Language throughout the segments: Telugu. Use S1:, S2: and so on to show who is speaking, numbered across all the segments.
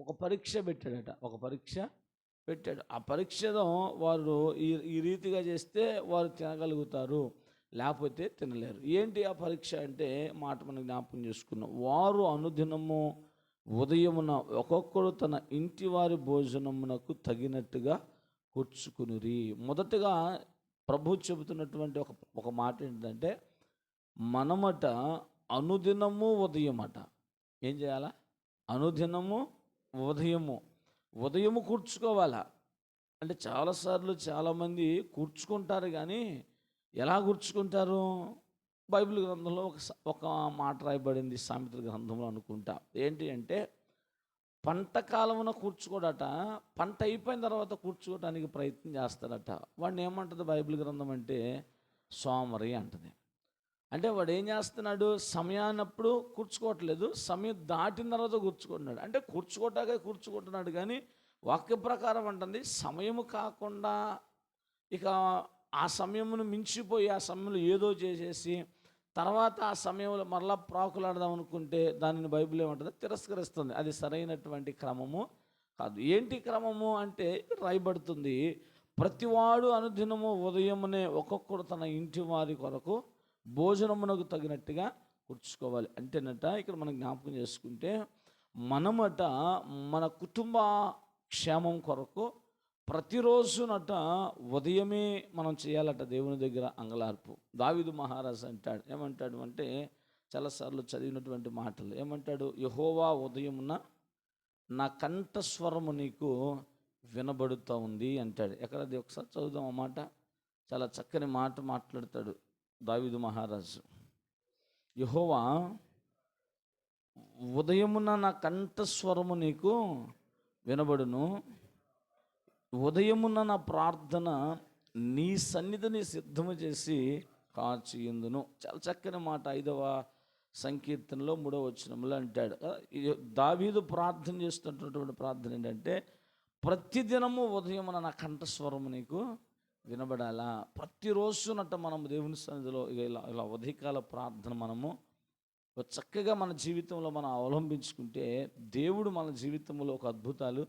S1: ఒక పరీక్ష పెట్టాడట. ఒక పరీక్ష పెట్టాడు. ఆ పరీక్షలో వారు ఈ రీతిగా చేస్తే వారు తినగలుగుతారు, లేకపోతే తినలేరు. ఏంటి ఆ పరీక్ష అంటే మాట మనం జ్ఞాపకం చేసుకున్నాం. వారు అనుదినము ఉదయమున ఒక్కొక్కరు తన ఇంటి వారి భోజనమునకు తగినట్టుగా కూర్చుకునిరి. మొదటగా ప్రభు చెబుతున్నటువంటి ఒక మాట ఏంటంటే, మనమట అనుదినము ఉదయమట ఏం చేయాలా? అనుదినము ఉదయము కూర్చుకోవాలా. అంటే చాలాసార్లు చాలామంది కూర్చుకుంటారు, కానీ ఎలా కూర్చుకుంటారు? బైబిల్ గ్రంథంలో ఒక మాట రాయబడింది, సామెతల గ్రంథంలో అనుకుంటా. ఏంటి అంటే, పంట కాలమున కూర్చుకోడట, పంట అయిపోయిన తర్వాత కూర్చోడానికి ప్రయత్నం చేస్తాడట. వాడిని ఏమంటుంది బైబిల్ గ్రంథం అంటే? సోమరి అంటది. అంటే వాడు ఏం చేస్తున్నాడు? సమయాన్నప్పుడు కూర్చుకోవట్లేదు, సమయం దాటిన తర్వాత కూర్చుకుంటున్నాడు. అంటే కూర్చుకుంటున్నాడు, కానీ వాక్య ప్రకారం అంటుంది సమయము కాకుండా ఇక ఆ సమయమును మించిపోయి ఆ సమయంలో ఏదో చేసేసి తర్వాత ఆ సమయంలో మరలా ప్రాకులాడదాం అనుకుంటే దానిని బైబిల్ ఏమంటుంది? తిరస్కరిస్తుంది. అది సరైనటువంటి క్రమము కాదు. ఏంటి క్రమము అంటే రాయబడుతుంది, ప్రతివాడు అనుదినము ఉదయమునే ఒక్కొక్కడు తన ఇంటి వారి కొరకు భోజనమునకు తగినట్టుగా కూర్చుకోవాలి. అంటేనట ఇక్కడ మనం జ్ఞాపకం చేసుకుంటే, మనమట మన కుటుంబ క్షేమం కొరకు ప్రతిరోజునట ఉదయమే మనం చేయాలట దేవుని దగ్గర అంగలార్పు. దావీదు మహారాజు అంటాడు, ఏమంటాడు అంటే, చాలాసార్లు చదివినటువంటి మాటలు ఏమంటాడు? యెహోవా ఉదయమున నా కంఠస్వరము నీకు వినబడుతూ ఉంది అంటాడు. ఎక్కడది ఒకసారి చదువుదాం ఆ మాట. చాలా చక్కని మాట మాట్లాడతాడు దావీదు మహారాజు. యెహోవా ఉదయమున నా కంఠస్వరము నీకు వినబడును, ఉదయమున నా ప్రార్థన నీ సన్నిధిని సిద్ధము చేసి కాచియుందును. చాలా చక్కని మాట. 5వ సంకీర్తనలో 3వ వచనంలో అంటాడు. దావీదు ప్రార్థన చేస్తున్నటువంటి ప్రార్థన ఏంటంటే, ప్రతిదినము ఉదయమున నా కంఠస్వరము నీకు వినబడాలా. ప్రతిరోజునట మనం దేవుని సన్నిధిలో ఇలా ఉదయకాల ప్రార్థన మనము చక్కగా మన జీవితంలో మనం అవలంబించుకుంటే దేవుడు మన జీవితంలో ఒక అద్భుతాలు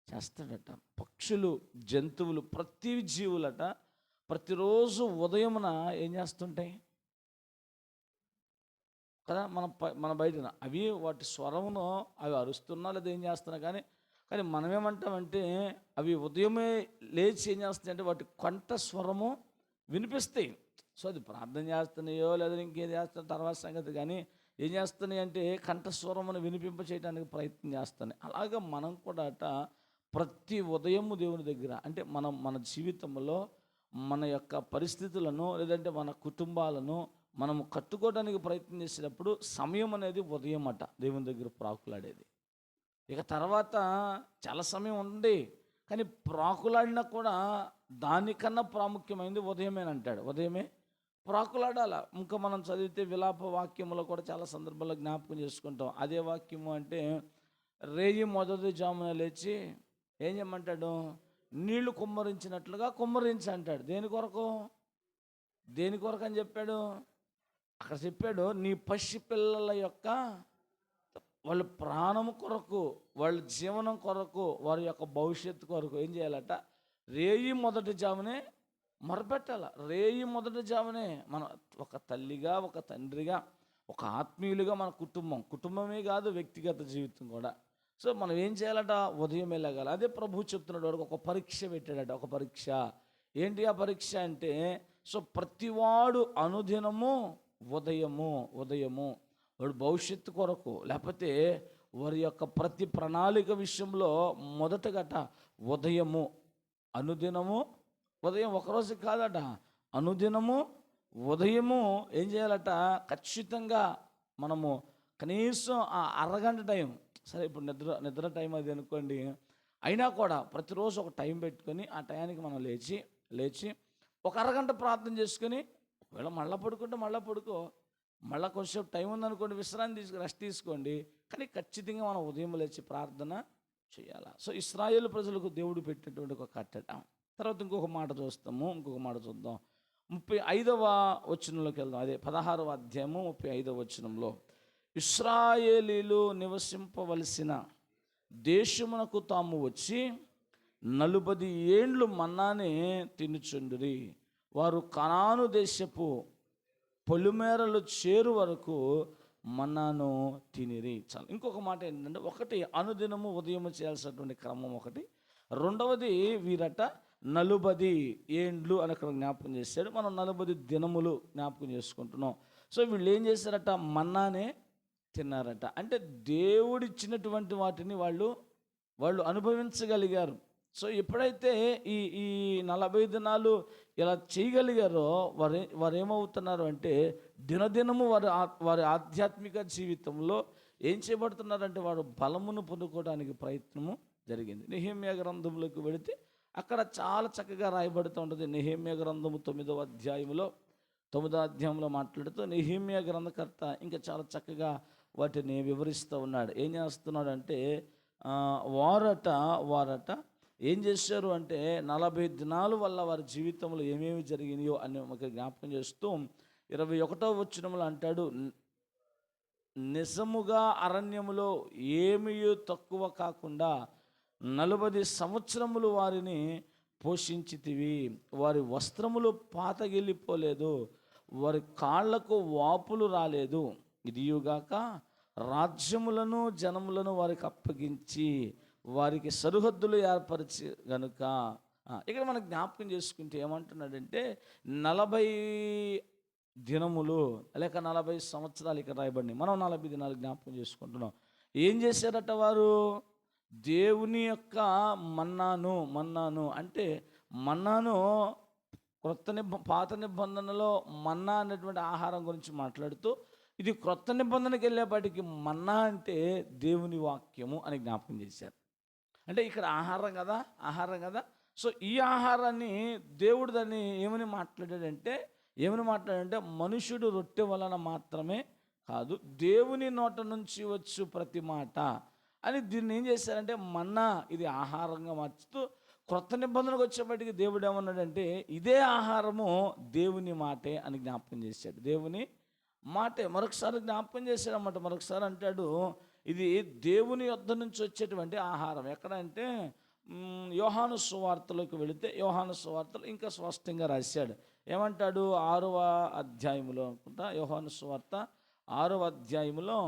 S1: చేస్తాడట. పక్షులు, జంతువులు, ప్రతి జీవులట ప్రతిరోజు ఉదయమున ఏం చేస్తుంటాయి కదా? మన బయటన అవి వాటి స్వరమును అవి అరుస్తున్నా లేదా ఏం చేస్తున్నా, కానీ మనమేమంటామంటే అవి ఉదయమే లేచి ఏం చేస్తాయి అంటే వాటి కంఠ స్వరము వినిపిస్తాయి. సో అది ప్రార్థన చేస్తున్నాయో లేదా ఇంకేం చేస్తున్నా తర్వాత సంగతి, కానీ ఏం చేస్తున్నాయి అంటే కంఠస్వరమును వినిపింప చేయడానికి ప్రయత్నం చేస్తున్నాయి. అలాగే మనం కూడా అట ప్రతి ఉదయము దేవుని దగ్గర, అంటే మన జీవితంలో మన యొక్క పరిస్థితులను లేదంటే మన కుటుంబాలను మనము కట్టుకోవడానికి ప్రయత్నం చేసేటప్పుడు సమయం అనేది ఉదయం అట దేవుని దగ్గర ప్రాకులాడేది. ఇక తర్వాత చాలా సమయం ఉంది, కానీ ప్రాకులాడినా కూడా దానికన్నా ప్రాముఖ్యమైనది ఉదయమేనంటాడు. ఉదయమే ప్రాకులాడాల. ఇంకా మనం చదివితే విలాప వాక్యములో కూడా చాలా సందర్భాల్లో జ్ఞాపకం చేసుకుంటాం. అదే వాక్యము అంటే, రేయి మొదటి జామున లేచి ఏం చేయమంటాడు? నీళ్లు కుమ్మరించినట్లుగా కుమ్మరించి అంటాడు. దేని కొరకు అని చెప్పాడు? అక్కడ చెప్పాడు, నీ పసి పిల్లల యొక్క వాళ్ళ ప్రాణము కొరకు, వాళ్ళ జీవనం కొరకు, వారి యొక్క భవిష్యత్తు కొరకు ఏం చేయాలట? రేయి మొదటి జామునే మొరపెట్టాల. రేయి మొదటి జామునే మన ఒక తల్లిగా, ఒక తండ్రిగా, ఒక ఆత్మీయులుగా మన కుటుంబమే కాదు వ్యక్తిగత జీవితం కూడా. సో మనం ఏం చేయాలట? ఉదయం వెళ్ళగల. అదే ప్రభు చెప్తున్నాడు, వాడికి ఒక పరీక్ష పెట్టాడట. ఒక పరీక్ష ఏంటి ఆ పరీక్ష అంటే, సో ప్రతివాడు అనుదినము ఉదయము వాడు భవిష్యత్తు కొరకు, లేకపోతే వారి యొక్క ప్రతి ప్రణాళిక విషయంలో మొదటగట ఉదయము, అనుదినము ఉదయం, ఒకరోజు కాదట, అనుదినము ఉదయము ఏం చేయాలట? ఖచ్చితంగా మనము కనీసం ఆ అరగంట టైం, సరే ఇప్పుడు నిద్ర టైం అది అనుకోండి, అయినా కూడా ప్రతిరోజు ఒక టైం పెట్టుకొని ఆ టయానికి మనం లేచి ఒక అరగంట ప్రార్థన చేసుకొని, ఒకవేళ మళ్ళీ పడుకుంటే మళ్ళీ పడుకో, మళ్ళీ కొంచెం టైం ఉందనుకోండి విశ్రాంతి రెస్ట్ తీసుకోండి, కానీ ఖచ్చితంగా మనం ఉదయం లేచి ప్రార్థన చేయాలి. సో ఇశ్రాయేలు ప్రజలకు దేవుడు పెట్టినటువంటి ఒక కట్టడ. తర్వాత ఇంకొక మాట చూద్దాం. 35వ వచనంలోకి వెళ్దాం. అదే 16వ అధ్యాయము 35వ వచనంలో, ఇశ్రాయేలీలు నివసింపవలసిన దేశమునకు తాము వచ్చి 40 ఏండ్లు మన్నానే తినుచుండిరి. వారు కనాను దేశపు పొలిమేరలు చేరు వరకు మన్నాను తినిరి. చాలు. ఇంకొక మాట ఏంటంటే, ఒకటి అనుదినము ఉదయము చేయాల్సినటువంటి క్రమం ఒకటి, రెండవది వీరట 40 ఏండ్లు అని అక్కడ జ్ఞాపకం చేశాడు. మనం 40 దినములు జ్ఞాపకం చేసుకుంటున్నాం. సో వీళ్ళు ఏం చేశారట? మన్నానే తిన్నారట. అంటే దేవుడిచ్చినటువంటి వాటిని వాళ్ళు అనుభవించగలిగారు. సో ఎప్పుడైతే ఈ ఈ 40 దినాలు ఇలా చేయగలిగారో వారు ఏమవుతున్నారు అంటే, దినదినము వారి ఆధ్యాత్మిక జీవితంలో ఏం చేయబడుతున్నారంటే, వారు బలమును పొందుకోవడానికి ప్రయత్నము జరిగింది. నెహెమ్యా గ్రంథంలోకి వెళితే అక్కడ చాలా చక్కగా రాయబడుతూ ఉంటుంది. నెహెమ్యా గ్రంథము 9వ అధ్యాయంలో మాట్లాడుతూ నెహెమ్యా గ్రంథకర్త ఇంకా చాలా చక్కగా వాటిని వివరిస్తూ ఉన్నాడు. ఏం చేస్తున్నాడు అంటే, వారట ఏం చేశారు అంటే, 40 దినాల వల్ల వారి జీవితంలో ఏమేమి జరిగినాయో అని మాకు జ్ఞాపకం చేస్తూ 21వ వచనంలో అంటాడు, నిజముగా అరణ్యములో ఏమీ తక్కువ కాకుండా 40 సంవత్సరములు వారిని పోషించితివి. వారి వస్త్రములు పాతగిల్లిపోలేదు, వారి కాళ్లకు వాపులు రాలేదు. ఇదియుగాక రాజ్యములను జనములను వారికి అప్పగించి వారికి సరిహద్దులు ఏర్పరిచి గనుక. ఇక్కడ మనం జ్ఞాపకం చేసుకుంటే ఏమంటున్నాడంటే, 40 దినములు లేక 40 సంవత్సరాలు ఇక్కడ రాయబడి, మనం 40 దినాలు జ్ఞాపకం చేసుకుంటున్నాం. ఏం చేశారట వారు? దేవుని యొక్క మన్నాను అంటే, మన్నాను పాత నిబంధనలో మన్నా అనేటువంటి ఆహారం గురించి మాట్లాడుతూ, ఇది క్రొత్త నిబంధనకి వెళ్ళేపాటికి మన్నా అంటే దేవుని వాక్యము అని జ్ఞాపకం చేశారు. అంటే ఇక్కడ ఆహారం కదా. సో ఈ ఆహారాన్ని దేవుడు దాన్ని ఏమని మాట్లాడాడంటే, మనుషుడు రొట్టె వలన మాత్రమే కాదు, దేవుని నోట నుంచి వచ్చు ప్రతి మాట అని దీన్ని ఏం చేశారంటే, మన్నా ఇది ఆహారంగా మార్చుతూ, క్రొత్త నిబంధనకు వచ్చేప్పటికి దేవుడు ఏమన్నాడంటే, ఇదే ఆహారము దేవుని మాటే అని జ్ఞాపకం చేశాడు. దేవుని మాటే మరొకసారి జ్ఞాపకం చేశాడన్నమాట. మరొకసారి అంటాడు, ఇది దేవుని యొద్ద నుంచి వచ్చేటువంటి ఆహారం. ఎక్కడ అంటే, యోహాను సువార్తలోకి వెళితే యోహాను సువార్తలో ఇంకా స్పష్టంగా రాశాడు. ఏమంటాడు? 6వ అధ్యాయములో అనుకుంటా, యోహాను సువార్త 6వ అధ్యాయములో